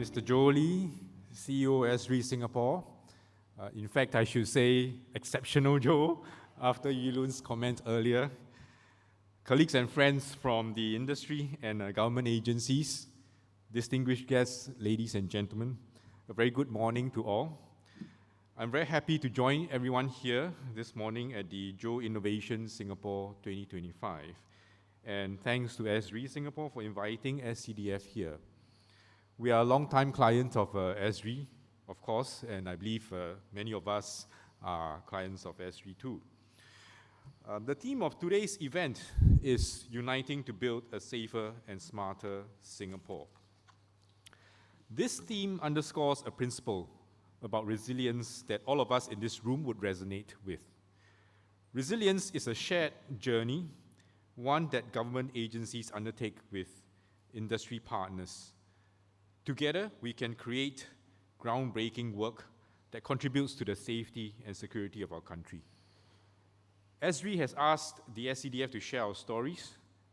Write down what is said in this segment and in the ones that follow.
Mr. Joe Lee, CEO Esri Singapore. In fact, I should say exceptional Joe, after Yilun's comment earlier. Colleagues and friends from the industry and government agencies, distinguished guests, ladies and gentlemen, a very good morning to all. I'm very happy to join everyone here this morning at the Joe Innovation Singapore 2025. And thanks to Esri Singapore for inviting SCDF here. We are a long-time client of Esri, of course, and I believe many of us are clients of Esri too. The theme of today's event is uniting to build a safer and smarter Singapore. This theme underscores a principle about resilience that all of us in this room would resonate with. Resilience is a shared journey, one that government agencies undertake with industry partners. Together, we can create groundbreaking work that contributes to the safety and security of our country. Esri has asked the SCDF to share our stories,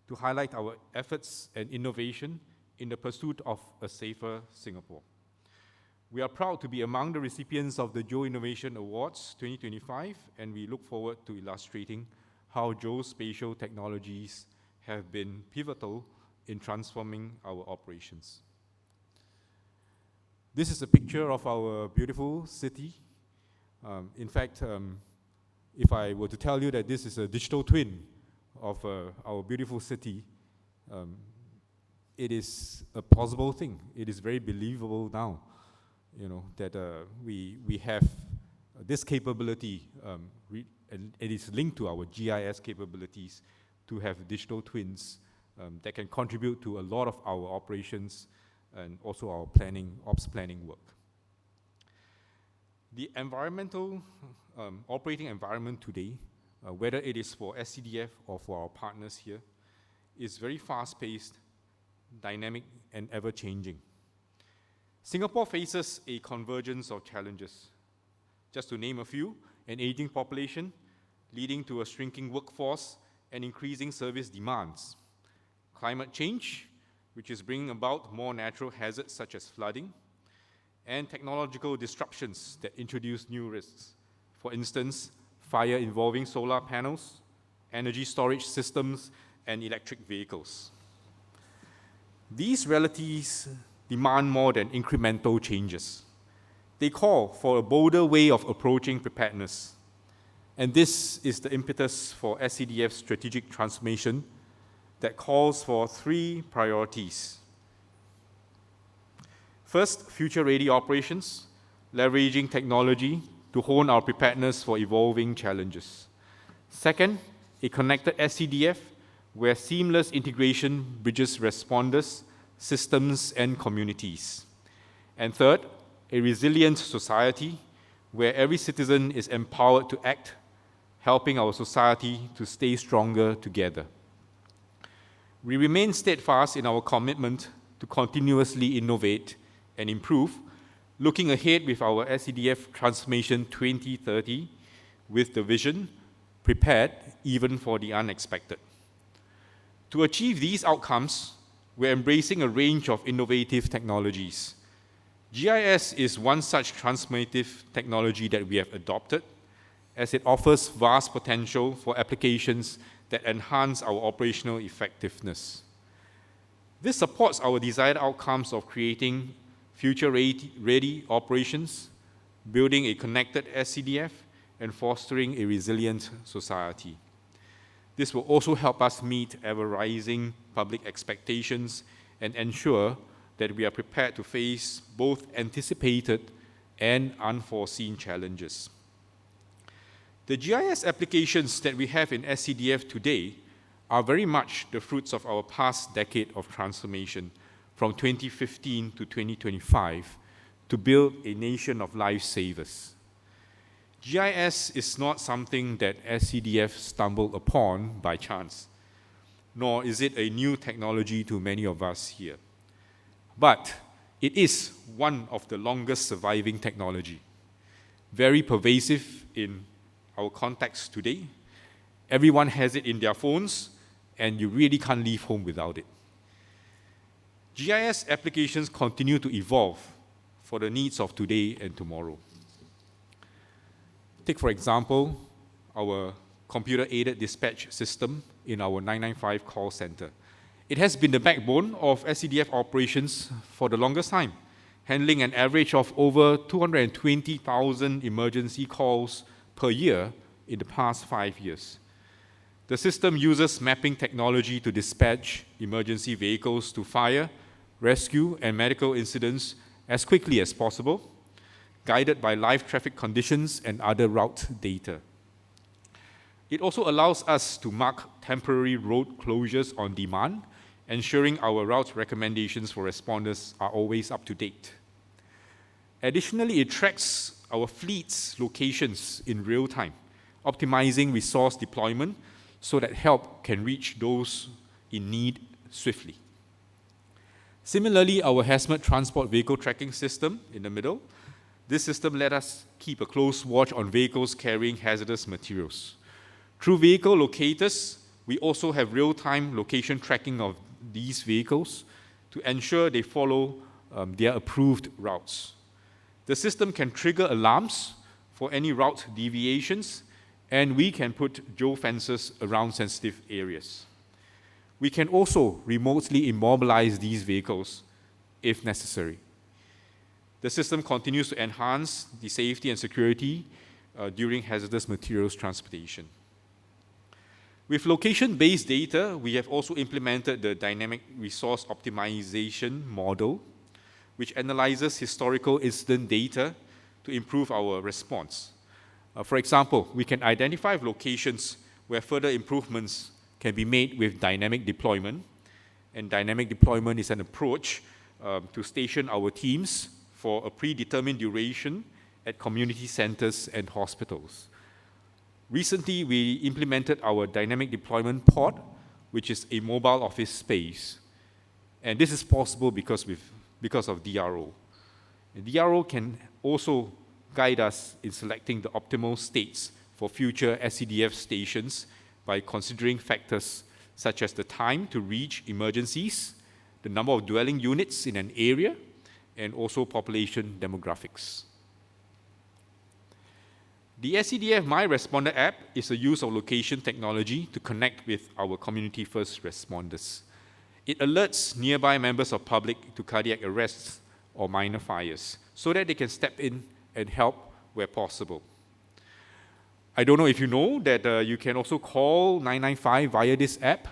to highlight our efforts and innovation in the pursuit of a safer Singapore. We are proud to be among the recipients of the Joe Innovation Awards 2025, and we look forward to illustrating how Joe's spatial technologies have been pivotal in transforming our operations. This is a picture of our beautiful city. In fact, if I were to tell you that this is a digital twin of our beautiful city, it is a possible thing. It is very believable now, that we have this capability, and it is linked to our GIS capabilities to have digital twins that can contribute to a lot of our operations and also our ops planning work. The environmental operating environment today, whether it is for SCDF or for our partners here, is very fast-paced, dynamic, and ever-changing. Singapore faces a convergence of challenges. Just to name a few, an aging population leading to a shrinking workforce and increasing service demands. Climate change, which is bringing about more natural hazards such as flooding, and technological disruptions that introduce new risks. For instance, fire involving solar panels, energy storage systems, and electric vehicles. These realities demand more than incremental changes. They call for a bolder way of approaching preparedness. And this is the impetus for SCDF's strategic transformation that calls for 3 priorities. First, future-ready operations, leveraging technology to hone our preparedness for evolving challenges. Second, a connected SCDF where seamless integration bridges responders, systems, and communities. And third, a resilient society where every citizen is empowered to act, helping our society to stay stronger together. We remain steadfast in our commitment to continuously innovate and improve, looking ahead with our SCDF Transformation 2030 with the vision, prepared even for the unexpected. To achieve these outcomes, we're embracing a range of innovative technologies. GIS is one such transformative technology that we have adopted, as it offers vast potential for applications that enhance our operational effectiveness. This supports our desired outcomes of creating future-ready operations, building a connected SCDF, and fostering a resilient society. This will also help us meet ever-rising public expectations and ensure that we are prepared to face both anticipated and unforeseen challenges. The GIS applications that we have in SCDF today are very much the fruits of our past decade of transformation from 2015 to 2025 to build a nation of lifesavers. GIS is not something that SCDF stumbled upon by chance, nor is it a new technology to many of us here. But it is one of the longest surviving technology, very pervasive in our context today. Everyone has it in their phones, and you really can't leave home without it. GIS applications continue to evolve for the needs of today and tomorrow. Take, for example, our computer-aided dispatch system in our 995 call center. It has been the backbone of SCDF operations for the longest time, handling an average of over 220,000 emergency calls per year in the past 5 years. The system uses mapping technology to dispatch emergency vehicles to fire, rescue, and medical incidents as quickly as possible, guided by live traffic conditions and other route data. It also allows us to mark temporary road closures on demand, ensuring our route recommendations for responders are always up to date. Additionally, it tracks our fleet's locations in real time, optimizing resource deployment so that help can reach those in need swiftly. Similarly, our HazMat transport vehicle tracking system in the middle, this system let us keep a close watch on vehicles carrying hazardous materials. Through vehicle locators, we also have real-time location tracking of these vehicles to ensure they follow their approved routes. The system can trigger alarms for any route deviations, and we can put geofences around sensitive areas. We can also remotely immobilize these vehicles if necessary. The system continues to enhance the safety and security during hazardous materials transportation. With location-based data, we have also implemented the dynamic resource optimization model, which analyzes historical incident data to improve our response. For example, we can identify locations where further improvements can be made with dynamic deployment. And dynamic deployment is an approach to station our teams for a predetermined duration at community centers and hospitals. Recently, we implemented our dynamic deployment pod, which is a mobile office space. And this is possible because of DRO. And DRO can also guide us in selecting the optimal states for future SCDF stations by considering factors such as the time to reach emergencies, the number of dwelling units in an area, and also population demographics. The SCDF MyResponder app is a use of location technology to connect with our community first responders. It alerts nearby members of public to cardiac arrests or minor fires so that they can step in and help where possible. I don't know if you know that you can also call 995 via this app.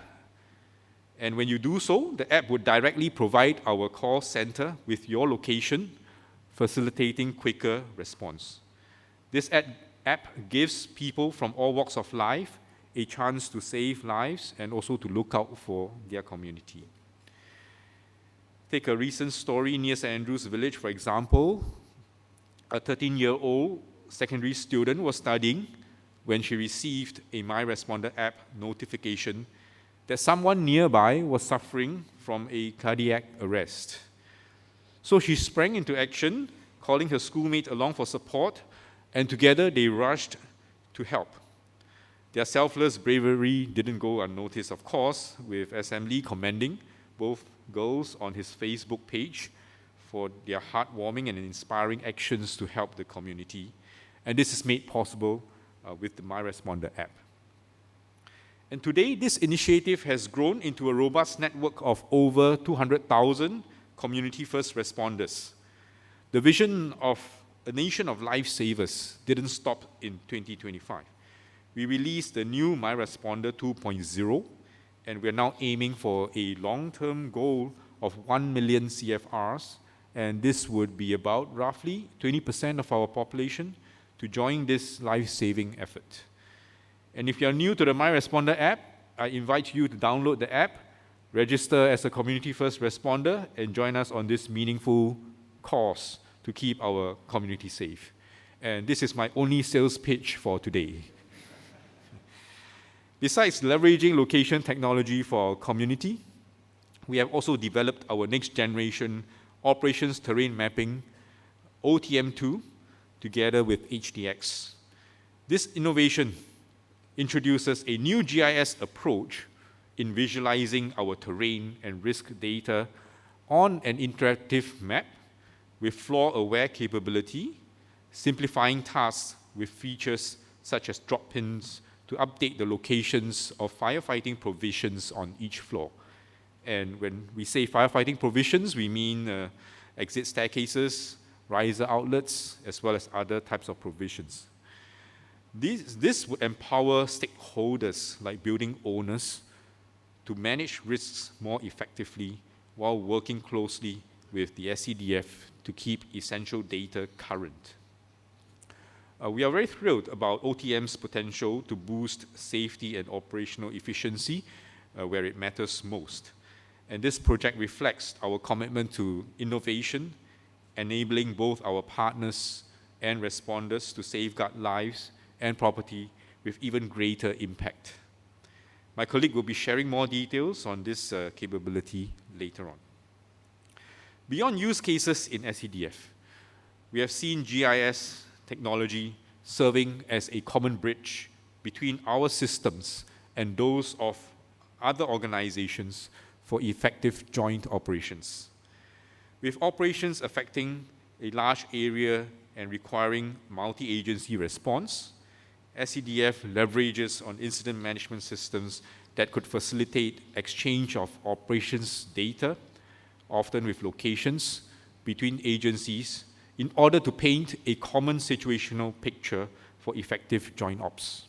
And when you do so, the app would directly provide our call center with your location, facilitating quicker response. This app gives people from all walks of life a chance to save lives and also to look out for their community. Take a recent story near St. Andrew's Village, for example. A 13-year-old secondary student was studying when she received a MyResponder app notification that someone nearby was suffering from a cardiac arrest. So she sprang into action, calling her schoolmate along for support, and together they rushed to help. Their selfless bravery didn't go unnoticed, of course, with SM Lee commending both girls on his Facebook page for their heartwarming and inspiring actions to help the community. And this is made possible with the MyResponder app. And today, this initiative has grown into a robust network of over 200,000 community-first responders. The vision of a nation of lifesavers didn't stop in 2025. We released the new MyResponder 2.0, and we're now aiming for a long-term goal of 1 million CFRs, and this would be about roughly 20% of our population to join this life-saving effort. And if you're new to the MyResponder app, I invite you to download the app, register as a community-first responder, and join us on this meaningful cause to keep our community safe. And this is my only sales pitch for today. Besides leveraging location technology for our community, we have also developed our next generation operations terrain mapping, OTM2, together with HDX. This innovation introduces a new GIS approach in visualizing our terrain and risk data on an interactive map with floor-aware capability, simplifying tasks with features such as drop pins to update the locations of firefighting provisions on each floor. And when we say firefighting provisions, we mean exit staircases, riser outlets, as well as other types of provisions. This would empower stakeholders like building owners to manage risks more effectively while working closely with the SCDF to keep essential data current. We are very thrilled about OTM's potential to boost safety and operational efficiency where it matters most. And this project reflects our commitment to innovation, enabling both our partners and responders to safeguard lives and property with even greater impact. My colleague will be sharing more details on this capability later on. Beyond use cases in SCDF, we have seen GIS technology serving as a common bridge between our systems and those of other organizations for effective joint operations. With operations affecting a large area and requiring multi-agency response, SCDF leverages on incident management systems that could facilitate exchange of operations data, often with locations, between agencies in order to paint a common situational picture for effective joint ops.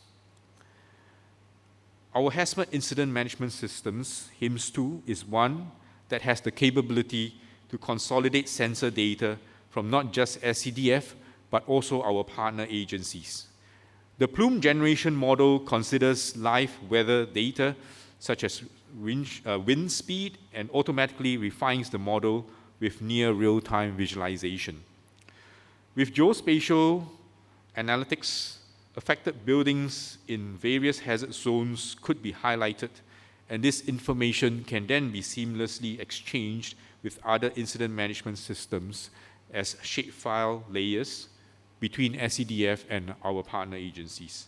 Our HazMat Incident Management Systems, HIMS2, is one that has the capability to consolidate sensor data from not just SCDF, but also our partner agencies. The plume generation model considers live weather data, such as wind speed, and automatically refines the model with near real-time visualization. With geospatial analytics, affected buildings in various hazard zones could be highlighted, and this information can then be seamlessly exchanged with other incident management systems as shapefile layers between SCDF and our partner agencies.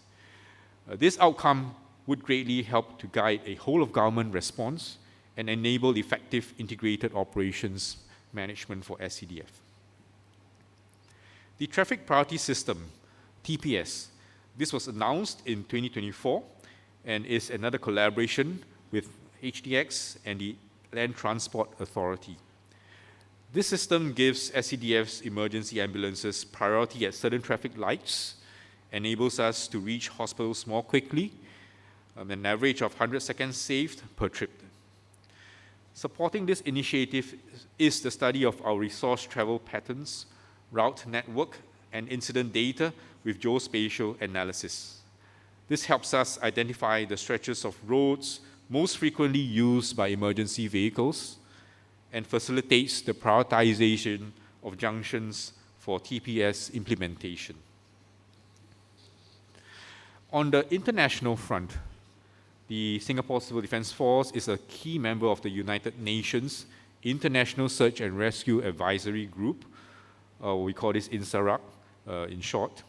This outcome would greatly help to guide a whole-of-government response and enable effective integrated operations management for SCDF. The Traffic Priority System, TPS, this was announced in 2024 and is another collaboration with HDX and the Land Transport Authority. This system gives SCDF's emergency ambulances priority at certain traffic lights, enables us to reach hospitals more quickly, an average of 100 seconds saved per trip. Supporting this initiative is the study of our resource travel patterns, route network, and incident data with geospatial analysis. This helps us identify the stretches of roads most frequently used by emergency vehicles and facilitates the prioritization of junctions for TPS implementation. On the international front, the Singapore Civil Defence Force is a key member of the United Nations International Search and Rescue Advisory Group. We call this INSARAG in short.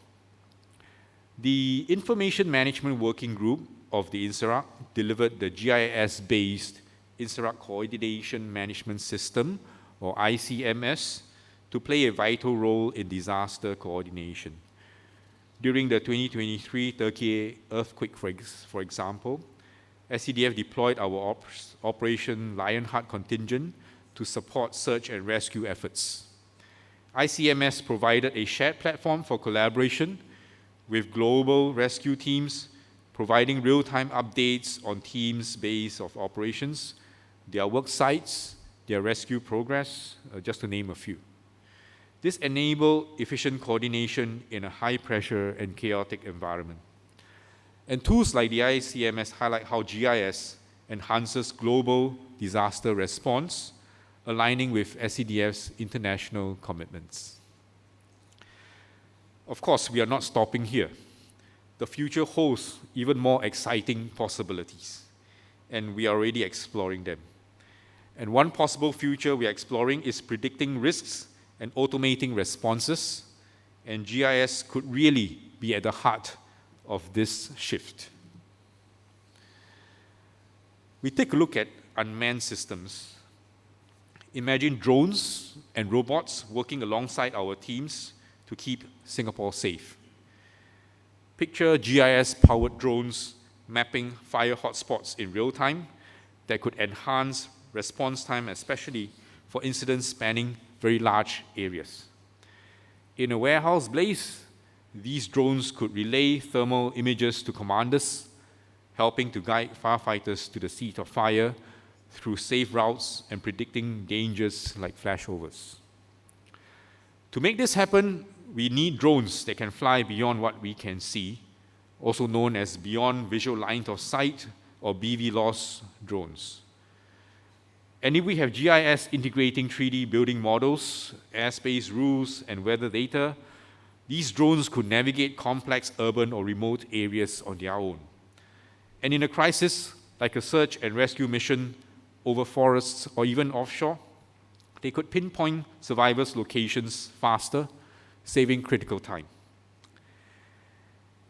The Information Management Working Group of the INSARAG delivered the GIS-based INSARAG Coordination Management System, or ICMS, to play a vital role in disaster coordination. During the 2023 Turkey earthquake, for example, SCDF deployed our Operation Lionheart contingent to support search and rescue efforts. ICMS provided a shared platform for collaboration with global rescue teams, providing real-time updates on teams' base of operations, their work sites, their rescue progress, just to name a few. This enabled efficient coordination in a high-pressure and chaotic environment. And tools like the ICMS highlight how GIS enhances global disaster response, aligning with SCDF's international commitments. Of course, we are not stopping here. The future holds even more exciting possibilities, and we are already exploring them. And one possible future we are exploring is predicting risks and automating responses, and GIS could really be at the heart of this shift. We take a look at unmanned systems. Imagine drones and robots working alongside our teams to keep Singapore safe. Picture GIS-powered drones mapping fire hotspots in real time that could enhance response time, especially for incidents spanning very large areas. In a warehouse blaze, these drones could relay thermal images to commanders, helping to guide firefighters to the seat of fire through safe routes and predicting dangers like flashovers. To make this happen, we need drones that can fly beyond what we can see, also known as beyond visual line of sight or BVLOS drones. And if we have GIS integrating 3D building models, airspace rules, and weather data, these drones could navigate complex urban or remote areas on their own. And in a crisis, like a search and rescue mission over forests or even offshore, they could pinpoint survivors' locations faster, saving critical time.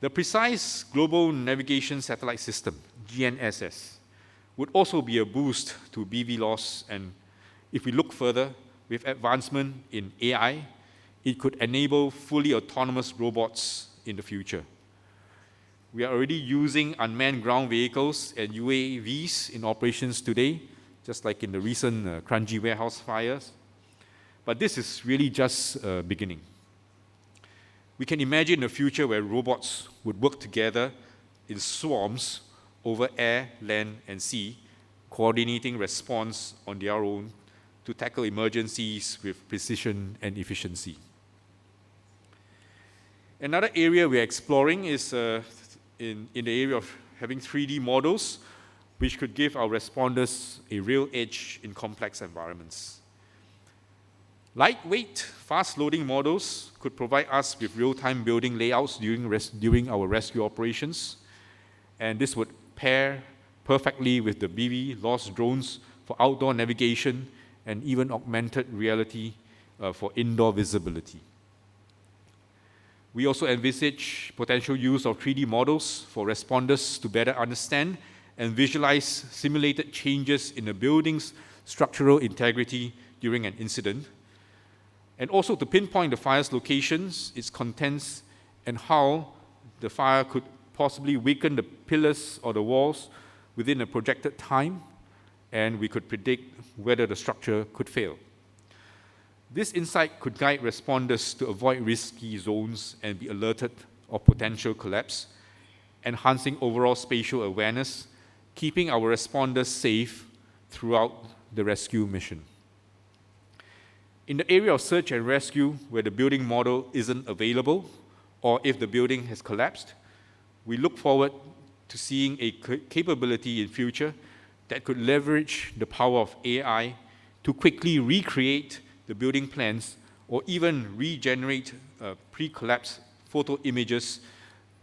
The Precise Global Navigation Satellite System, GNSS, would also be a boost to BVLOS, and if we look further, with advancement in AI, it could enable fully autonomous robots in the future. We are already using unmanned ground vehicles and UAVs in operations today, just like in the recent Kranji warehouse fires. But this is really just beginning. We can imagine a future where robots would work together in swarms over air, land, and sea, coordinating response on their own to tackle emergencies with precision and efficiency. Another area we're exploring is in the area of having 3D models, which could give our responders a real edge in complex environments. Lightweight, fast-loading models could provide us with real-time building layouts during our rescue operations, and this would pair perfectly with the BVLOS drones for outdoor navigation and even augmented reality for indoor visibility. We also envisage potential use of 3D models for responders to better understand and visualize simulated changes in a building's structural integrity during an incident, and also to pinpoint the fire's locations, its contents, and how the fire could possibly weaken the pillars or the walls within a projected time, and we could predict whether the structure could fail. This insight could guide responders to avoid risky zones and be alerted of potential collapse, enhancing overall spatial awareness, keeping our responders safe throughout the rescue mission. In the area of search and rescue, where the building model isn't available, or if the building has collapsed, we look forward to seeing a capability in future that could leverage the power of AI to quickly recreate the building plans or even regenerate pre-collapse photo images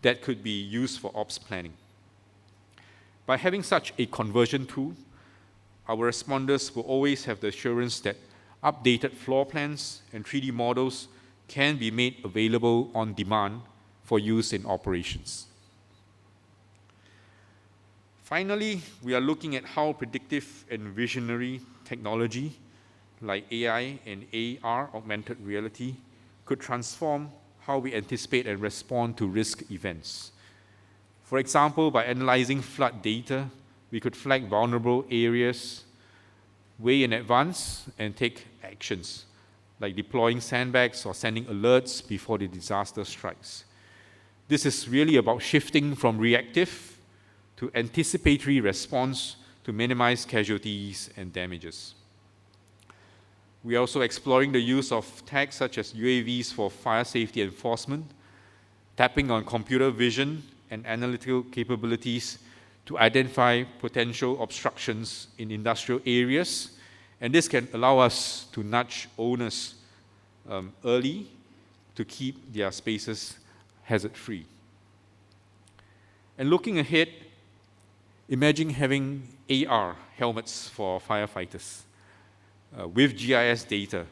that could be used for ops planning. By having such a conversion tool, our responders will always have the assurance that updated floor plans and 3D models can be made available on demand for use in operations. Finally, we are looking at how predictive and visionary technology like AI and AR, augmented reality, could transform how we anticipate and respond to risk events. For example, by analyzing flood data, we could flag vulnerable areas way in advance and take actions, like deploying sandbags or sending alerts before the disaster strikes. This is really about shifting from reactive to anticipatory response to minimize casualties and damages. We are also exploring the use of tech such as UAVs for fire safety enforcement, tapping on computer vision and analytical capabilities to identify potential obstructions in industrial areas, and this can allow us to nudge owners early to keep their spaces hazard-free. And looking ahead, imagine having AR helmets for firefighters with GIS data,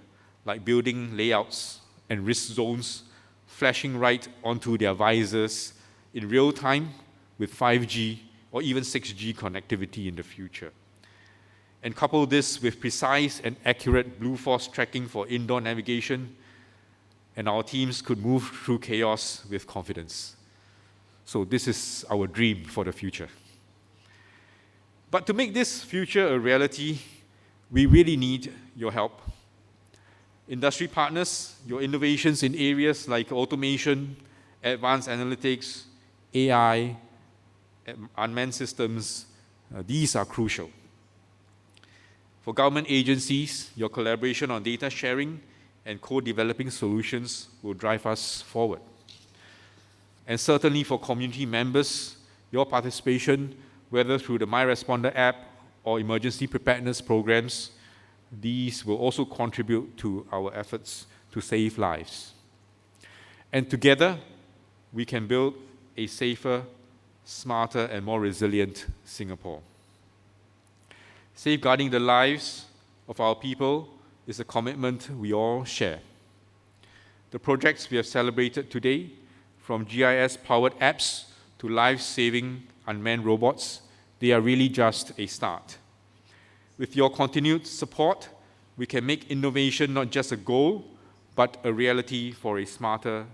like building layouts and risk zones, flashing right onto their visors in real time with 5G or even 6G connectivity in the future. and couple this with precise and accurate Blue Force tracking for indoor navigation, and our teams could move through chaos with confidence. So this is our dream for the future. But to make this future a reality, we really need your help. Industry partners, your innovations in areas like automation, advanced analytics, AI, unmanned systems, these are crucial. For government agencies, your collaboration on data sharing and co-developing solutions will drive us forward. And certainly for community members, your participation, whether through the MyResponder app or emergency preparedness programs, these will also contribute to our efforts to save lives. And together, we can build a safer, smarter, and more resilient Singapore. Safeguarding the lives of our people is a commitment we all share. The projects we have celebrated today, from GIS-powered apps to life-saving unmanned robots, they are really just a start. With your continued support, we can make innovation not just a goal, but a reality for a smarter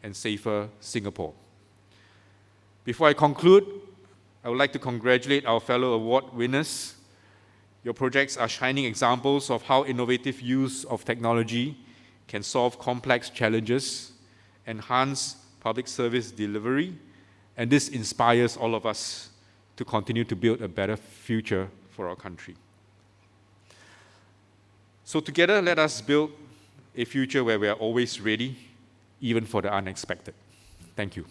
and safer Singapore. Before I conclude, I would like to congratulate our fellow award winners. Your projects are shining examples of how innovative use of technology can solve complex challenges, enhance public service delivery, and this inspires all of us to continue to build a better future for our country. So together, let us build a future where we are always ready, even for the unexpected. Thank you.